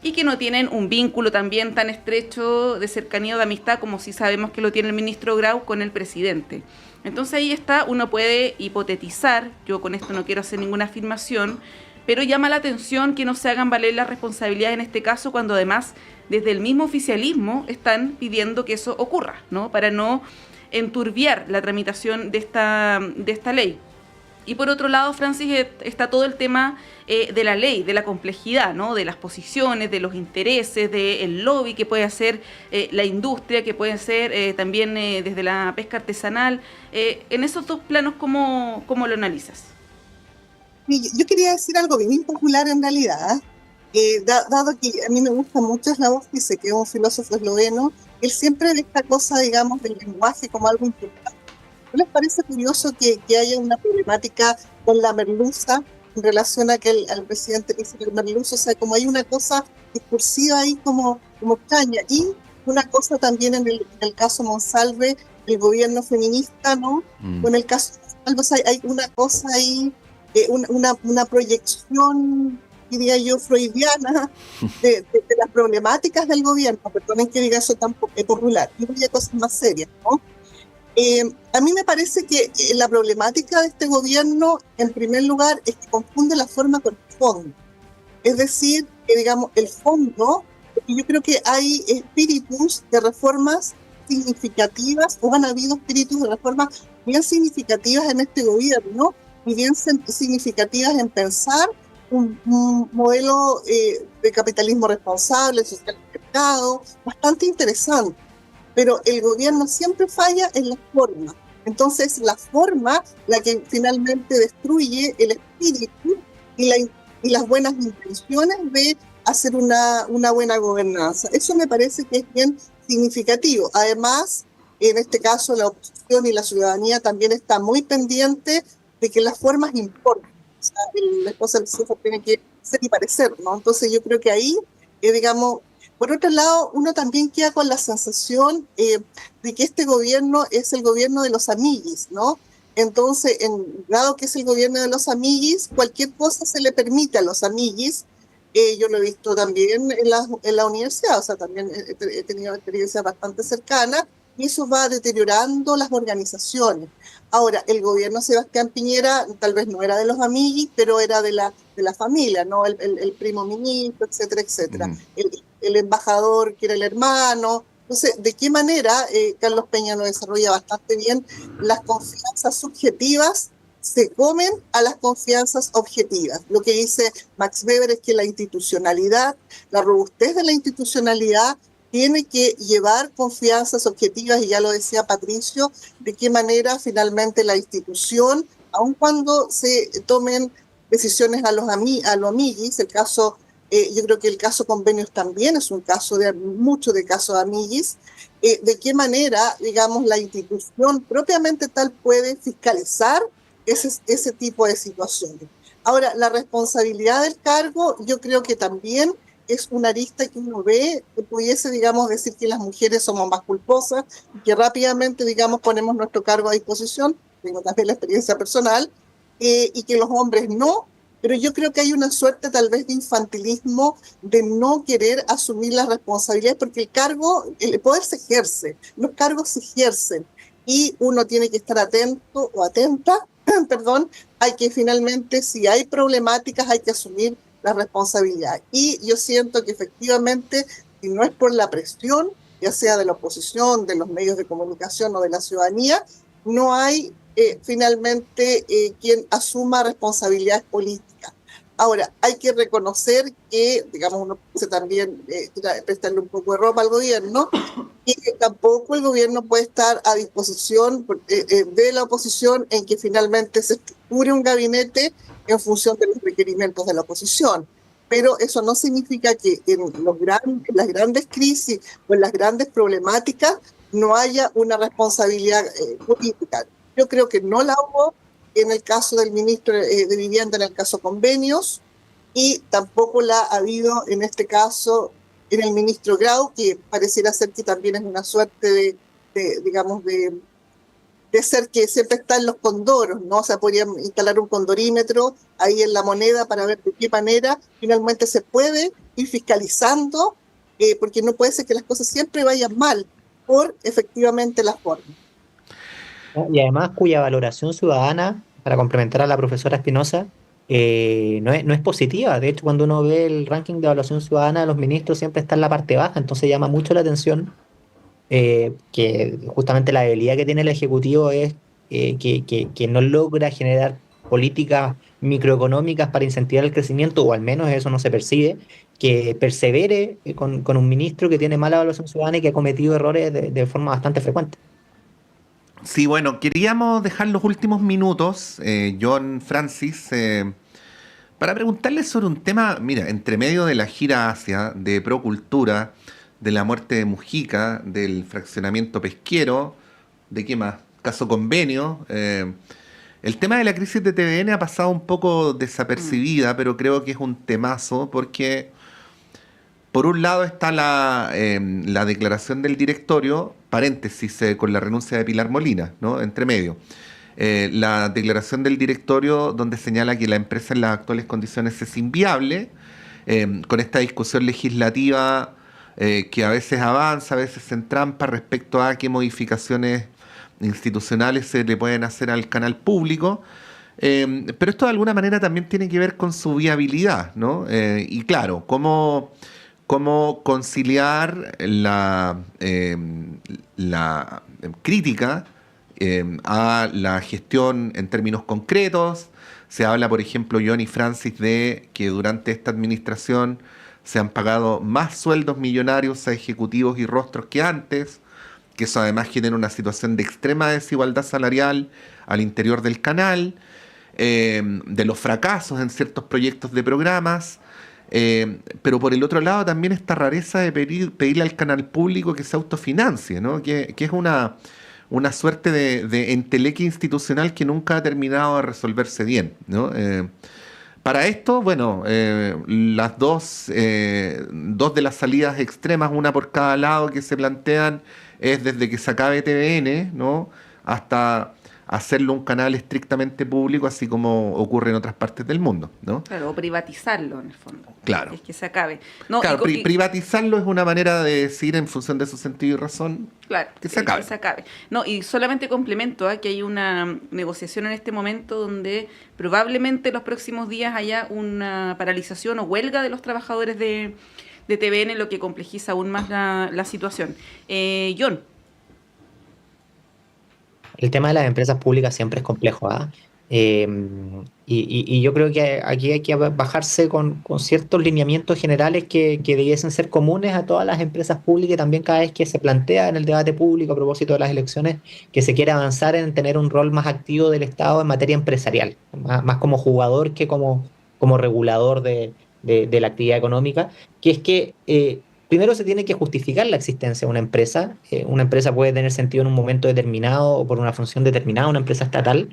Y que no tienen un vínculo también tan estrecho de cercanía o de amistad como sí sabemos que lo tiene el ministro Grau con el presidente. Entonces ahí uno puede hipotetizar, yo con esto no quiero hacer ninguna afirmación, pero llama la atención que no se hagan valer las responsabilidades en este caso, cuando además desde el mismo oficialismo están pidiendo que eso ocurra, ¿no? Para no enturbiar la tramitación de esta ley. Y por otro lado, Francis, está todo el tema de la ley, de la complejidad, ¿no? De las posiciones, de los intereses, del lobby que puede hacer la industria, que puede ser también desde la pesca artesanal. En esos dos planos, ¿cómo lo analizas? Yo quería decir algo bien impopular en realidad, dado que a mí me gusta mucho Slavovsky, que es un filósofo esloveno. Él siempre ve esta cosa, digamos, del lenguaje como algo importante. ¿No les parece curioso que haya una problemática con la merluza en relación a que al presidente Merluzo, o sea, como hay una cosa discursiva ahí como extraña, y una cosa también en el caso Monsalve, el gobierno feminista, ¿no? Con el caso Monsalve, o sea, hay una cosa ahí, una proyección, diría yo, freudiana de las problemáticas del gobierno. Perdonen que diga eso tan popular, y voy a cosas más serias, ¿no? A mí me parece que la problemática de este gobierno, en primer lugar, es que confunde la forma con el fondo. Es decir, que digamos, el fondo, yo creo que hay espíritus de reformas significativas, o han habido espíritus de reformas bien significativas en este gobierno, y bien significativas en pensar un modelo de capitalismo responsable, social de mercado, bastante interesante. Pero el gobierno siempre falla en la forma. Entonces, la forma, la que finalmente destruye el espíritu y las buenas intenciones de hacer una buena gobernanza. Eso me parece que es bien significativo. Además, en este caso, la oposición y la ciudadanía también está muy pendiente de que las formas importan. O sea, la esposa del CFO tiene que ser y parecer, ¿no? Entonces, yo creo que ahí, digamos, por otro lado, uno también queda con la sensación de que este gobierno es el gobierno de los amiguis, ¿no? Entonces, dado que es el gobierno de los amiguis, cualquier cosa se le permite a los amiguis. Yo lo he visto también en la universidad, o sea, también he tenido experiencias bastante cercanas, y eso va deteriorando las organizaciones. Ahora, el gobierno de Sebastián Piñera tal vez no era de los amiguis, pero era de la familia, ¿no? El primo ministro, etcétera, etcétera. El embajador que era el hermano. Entonces, ¿de qué manera Carlos Peña lo desarrolla bastante bien? Las confianzas subjetivas se comen a las confianzas objetivas. Lo que dice Max Weber es que la institucionalidad, la robustez de la institucionalidad tiene que llevar confianzas objetivas, y ya lo decía Patricio, de qué manera finalmente la institución, aun cuando se tomen decisiones a los amiguis, el caso, yo creo que el caso Convenios también es un caso mucho de caso de amiguis, de qué manera, digamos, la institución propiamente tal puede fiscalizar ese tipo de situaciones. Ahora, la responsabilidad del cargo, yo creo que también es una arista que uno ve, que pudiese, digamos, decir que las mujeres somos más culposas, y que rápidamente, digamos, ponemos nuestro cargo a disposición, tengo también la experiencia personal, y que los hombres no, pero yo creo que hay una suerte tal vez de infantilismo, de no querer asumir las responsabilidades, porque el poder se ejerce, los cargos se ejercen, y uno tiene que estar atento o atenta, perdón, hay que finalmente, si hay problemáticas, hay que asumir la responsabilidad. Y yo siento que efectivamente, si no es por la presión, ya sea de la oposición, de los medios de comunicación o de la ciudadanía, no hay finalmente quien asuma responsabilidades políticas. Ahora, hay que reconocer que, digamos, uno puede también prestarle un poco de ropa al gobierno, y que tampoco el gobierno puede estar a disposición de la oposición en que finalmente se estructure un gabinete en función de los requerimientos de la oposición. Pero eso no significa que en las grandes crisis o en las grandes problemáticas no haya una responsabilidad política. Yo creo que no la hubo en el caso del ministro de Vivienda, en el caso Convenios, y tampoco la ha habido en este caso en el ministro Grau, que pareciera ser que también es una suerte de ser que siempre está en los condoros, ¿no? O sea, podrían instalar un condorímetro ahí en la moneda para ver de qué manera finalmente se puede ir fiscalizando, porque no puede ser que las cosas siempre vayan mal por efectivamente la forma. Y además cuya valoración ciudadana, para complementar a la profesora Espinosa, no es positiva. De hecho, cuando uno ve el ranking de evaluación ciudadana de los ministros, siempre está en la parte baja, entonces llama mucho la atención que justamente la debilidad que tiene el Ejecutivo es que no logra generar políticas microeconómicas para incentivar el crecimiento, o al menos eso no se percibe, que persevere con un ministro que tiene mala evaluación ciudadana y que ha cometido errores de forma bastante frecuente. Sí, bueno, queríamos dejar los últimos minutos, John, Francis, para preguntarles sobre un tema, mira, entre medio de la gira Asia, de Procultura, de la muerte de Mujica, del fraccionamiento pesquero, ¿de qué más? Caso Convenio, El tema de la crisis de TVN ha pasado un poco desapercibida, pero creo que es un temazo porque, por un lado, está la declaración del directorio, paréntesis, con la renuncia de Pilar Molina, ¿no? Entre medio. La declaración del directorio donde señala que la empresa en las actuales condiciones es inviable, con esta discusión legislativa que a veces avanza, a veces se entrampa respecto a qué modificaciones institucionales se le pueden hacer al canal público, pero esto de alguna manera también tiene que ver con su viabilidad, ¿no? Y claro, cómo conciliar la crítica a la gestión en términos concretos. Se habla, por ejemplo, Johnny Francis, de que durante esta administración se han pagado más sueldos millonarios a ejecutivos y rostros que antes, que eso además genera una situación de extrema desigualdad salarial al interior del canal, de los fracasos en ciertos proyectos de programas, pero por el otro lado también esta rareza de pedirle al canal público que se autofinancie, ¿no? Que es una suerte de enteleque institucional que nunca ha terminado de resolverse bien, ¿no? Para esto, bueno, las dos de las salidas extremas, una por cada lado que se plantean, es desde que se acabe TVN, ¿no? Hasta hacerlo un canal estrictamente público, así como ocurre en otras partes del mundo, ¿no? Claro, o privatizarlo en el fondo. Claro. Es que se acabe. No, claro, privatizarlo es una manera de decir, en función de su sentido y razón, claro, que se acabe. Que se acabe. No, y solamente complemento que hay una negociación en este momento donde probablemente en los próximos días haya una paralización o huelga de los trabajadores de TVN, lo que complejiza aún más la situación. John. El tema de las empresas públicas siempre es complejo, ¿ah? Y yo creo que aquí hay que bajarse con ciertos lineamientos generales que debiesen ser comunes a todas las empresas públicas, y también cada vez que se plantea en el debate público a propósito de las elecciones que se quiere avanzar en tener un rol más activo del Estado en materia empresarial, más como jugador que como regulador de la actividad económica, que es que primero se tiene que justificar la existencia de una empresa. Una empresa puede tener sentido en un momento determinado o por una función determinada, una empresa estatal.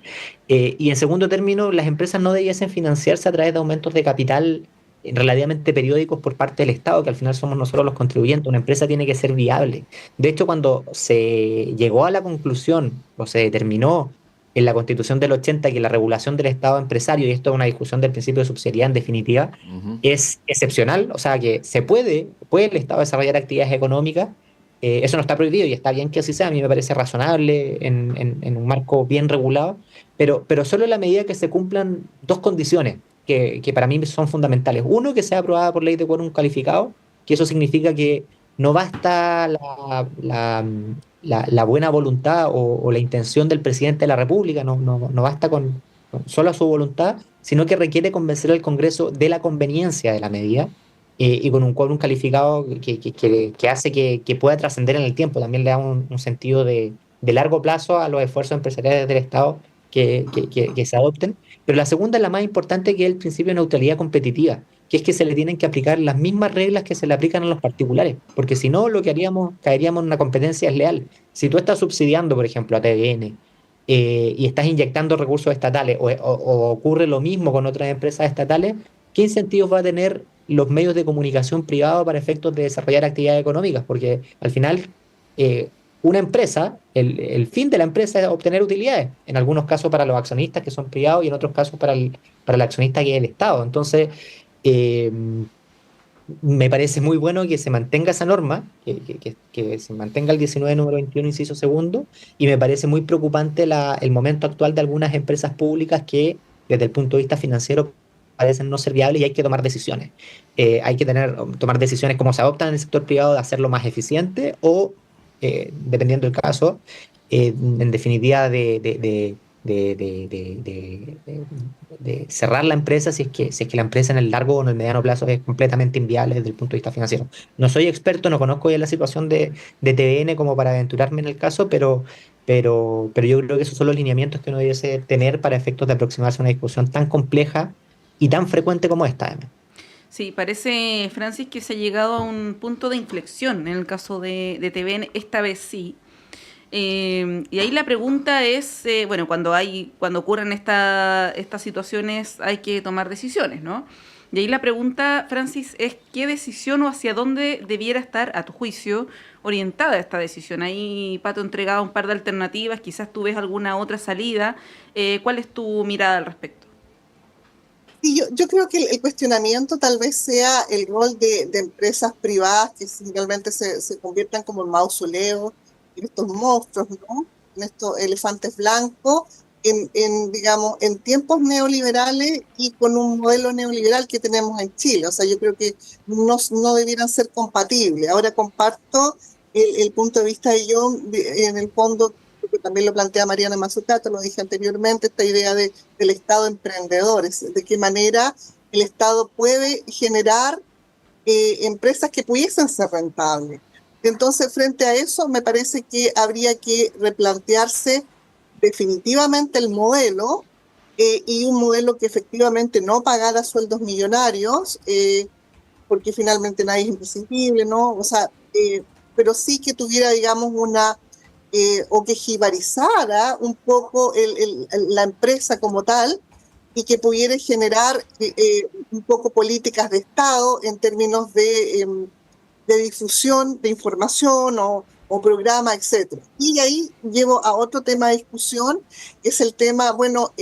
Y en segundo término, las empresas no debiesen financiarse a través de aumentos de capital relativamente periódicos por parte del Estado, que al final somos nosotros los contribuyentes. Una empresa tiene que ser viable. De hecho, cuando se llegó a la conclusión o se determinó en la Constitución del 80 que la regulación del Estado empresario, y esto es una discusión del principio de subsidiariedad en definitiva, es excepcional, o sea que puede el Estado desarrollar actividades económicas, eso no está prohibido y está bien que así sea, a mí me parece razonable en un marco bien regulado, pero solo en la medida que se cumplan dos condiciones que para mí son fundamentales. Uno, que sea aprobada por ley de quórum calificado, que eso significa que no basta la buena voluntad o la intención del presidente de la República, no basta con solo su voluntad, sino que requiere convencer al Congreso de la conveniencia de la medida, y con un quórum calificado que hace que pueda trascender en el tiempo. También le da un sentido de largo plazo a los esfuerzos empresariales del Estado que se adopten. Pero la segunda es la más importante, que es el principio de neutralidad competitiva, que es que se le tienen que aplicar las mismas reglas que se le aplican a los particulares, porque si no, lo que haríamos, caeríamos en una competencia desleal. Si tú estás subsidiando, por ejemplo, a TVN, y estás inyectando recursos estatales, o ocurre lo mismo con otras empresas estatales, ¿qué incentivos va a tener los medios de comunicación privados para efectos de desarrollar actividades económicas? Porque al final, una empresa, el fin de la empresa es obtener utilidades, en algunos casos para los accionistas que son privados y en otros casos para el accionista que es el Estado. Entonces, me parece muy bueno que se mantenga esa norma, que se mantenga el 19 número 21 inciso segundo, y me parece muy preocupante el momento actual de algunas empresas públicas que desde el punto de vista financiero parecen no ser viables, y hay que tomar decisiones. Hay que tomar decisiones como se adoptan en el sector privado, de hacerlo más eficiente o, dependiendo del caso, en definitiva de cerrar la empresa si es que la empresa en el largo o en el mediano plazo es completamente inviable desde el punto de vista financiero. No soy experto, no conozco ya la situación de TVN como para aventurarme en el caso, pero yo creo que esos son los lineamientos que uno debiese tener para efectos de aproximarse a una discusión tan compleja y tan frecuente como esta. Sí, parece, Francis, que se ha llegado a un punto de inflexión en el caso de TVN, esta vez sí. Y ahí la pregunta es, bueno, cuando ocurren estas situaciones hay que tomar decisiones, ¿no? Y ahí la pregunta, Francis, es ¿qué decisión o hacia dónde debiera estar, a tu juicio, orientada esta decisión? Ahí Pato entregaba un par de alternativas, quizás tú ves alguna otra salida. ¿Cuál es tu mirada al respecto? Y yo creo que el cuestionamiento tal vez sea el rol de empresas privadas que finalmente se conviertan como en mausoleos, en estos monstruos, ¿no? En estos elefantes blancos, digamos, en tiempos neoliberales y con un modelo neoliberal que tenemos en Chile. O sea, yo creo que no debieran ser compatibles. Ahora comparto el punto de vista de John, en el fondo, que también lo plantea Mariana Mazzucato, lo dije anteriormente, esta idea del Estado emprendedor, de qué manera el Estado puede generar empresas que pudiesen ser rentables. Entonces, frente a eso, me parece que habría que replantearse definitivamente el modelo y un modelo que efectivamente no pagara sueldos millonarios, porque finalmente nadie es imprescindible, ¿no? O sea, pero sí que tuviera, digamos, o que jibarizara un poco la empresa como tal y que pudiera generar un poco políticas de Estado en términos de difusión de información o programa, etc. Y ahí llevo a otro tema de discusión, que es el tema, bueno,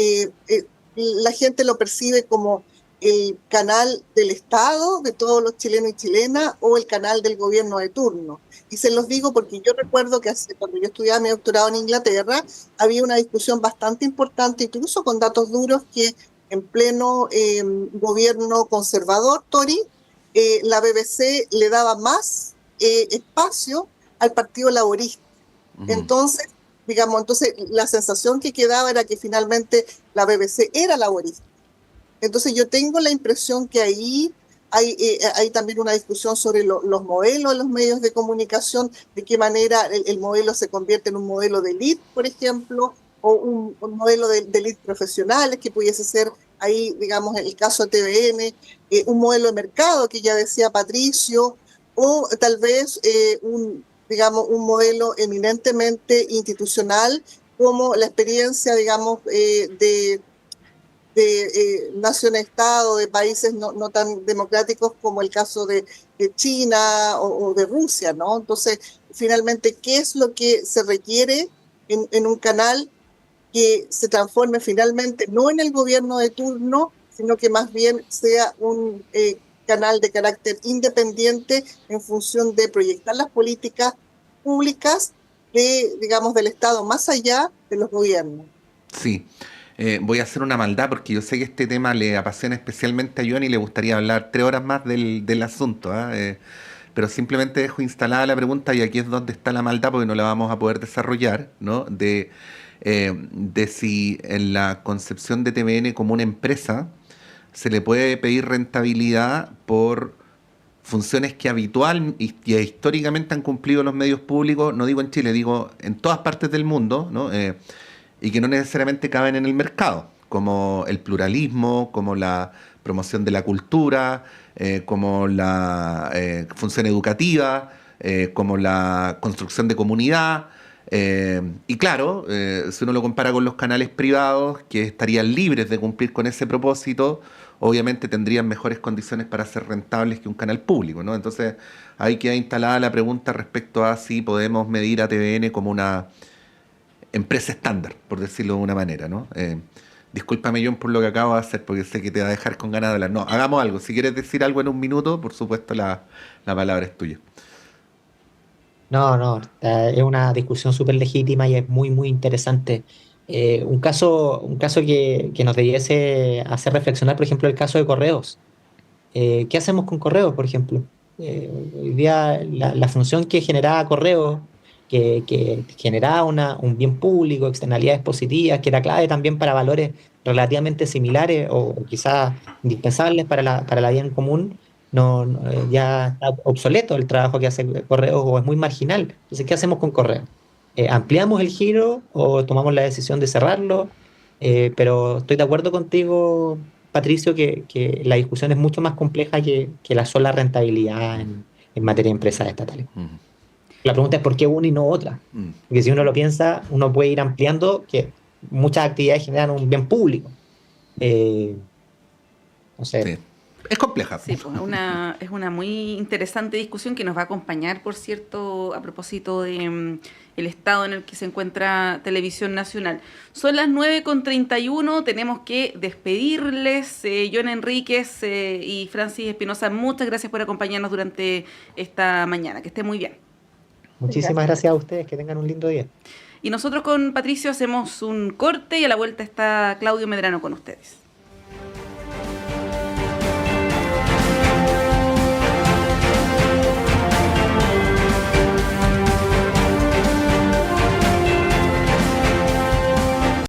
la gente lo percibe como el canal del Estado, de todos los chilenos y chilenas, o el canal del gobierno de turno. Y se los digo porque yo recuerdo que cuando yo estudiaba mi doctorado en Inglaterra, había una discusión bastante importante, incluso con datos duros, que en pleno gobierno conservador, Tory, la BBC le daba más espacio al Partido Laborista. Entonces, digamos, la sensación que quedaba era que finalmente la BBC era laborista. Entonces yo tengo la impresión que ahí hay también una discusión sobre los modelos de los medios de comunicación, de qué manera el modelo se convierte en un modelo de élite, por ejemplo, o un modelo de élite profesionales, que pudiese ser ahí, digamos, en el caso de TVN, un modelo de mercado, que ya decía Patricio, o tal vez un modelo eminentemente institucional, como la experiencia, digamos, de naciones-estado, de países no tan democráticos como el caso de China o de Rusia, ¿no? Entonces, finalmente, ¿qué es lo que se requiere en un canal que se transforme finalmente no en el gobierno de turno, sino que más bien sea un canal de carácter independiente en función de proyectar las políticas públicas del Estado más allá de los gobiernos? Sí. Voy a hacer una maldad porque yo sé que este tema le apasiona especialmente a John y le gustaría hablar 3 horas más del asunto, pero simplemente dejo instalada la pregunta y aquí es donde está la maldad porque no la vamos a poder desarrollar, ¿no? De si en la concepción de TVN como una empresa se le puede pedir rentabilidad por funciones que habitual y históricamente han cumplido los medios públicos, no digo en Chile, digo en todas partes del mundo, ¿no? Y que no necesariamente caben en el mercado, como el pluralismo, como la promoción de la cultura, como la función educativa, como la construcción de comunidad. Y claro, si uno lo compara con los canales privados, que estarían libres de cumplir con ese propósito, obviamente tendrían mejores condiciones para ser rentables que un canal público, ¿no? Entonces ahí queda instalada la pregunta respecto a si podemos medir a TVN como una empresa estándar, por decirlo de una manera, ¿no? Discúlpame, John, por lo que acabo de hacer, porque sé que te va a dejar con ganas de hablar. No, hagamos algo. Si quieres decir algo en un minuto, por supuesto, la palabra es tuya. No, es una discusión súper legítima y es muy, muy interesante. Un caso que nos debiese hacer reflexionar, por ejemplo, el caso de Correos. ¿Qué hacemos con Correos, por ejemplo? Hoy día la función que generaba Correos, que generaba un bien público, externalidades positivas, que era clave también para valores relativamente similares o quizás indispensables para la vida en común, ya está obsoleto el trabajo que hace Correos o es muy marginal. Entonces, ¿qué hacemos con Correos? ¿Ampliamos el giro o tomamos la decisión de cerrarlo? Pero estoy de acuerdo contigo, Patricio, que la discusión es mucho más compleja que la sola rentabilidad en materia de empresas estatales. La pregunta es por qué una y no otra. Porque si uno lo piensa, uno puede ir ampliando que muchas actividades generan un bien público. No sé. Sí. Es compleja. Sí, pues es una muy interesante discusión que nos va a acompañar, por cierto, a propósito de el estado en el que se encuentra Televisión Nacional. Son las 9:31, tenemos que despedirles. John Enríquez y Francis Espinosa, muchas gracias por acompañarnos durante esta mañana. Que estén muy bien. Muchísimas gracias a ustedes, que tengan un lindo día. Y nosotros con Patricio hacemos un corte y a la vuelta está Claudio Medrano con ustedes.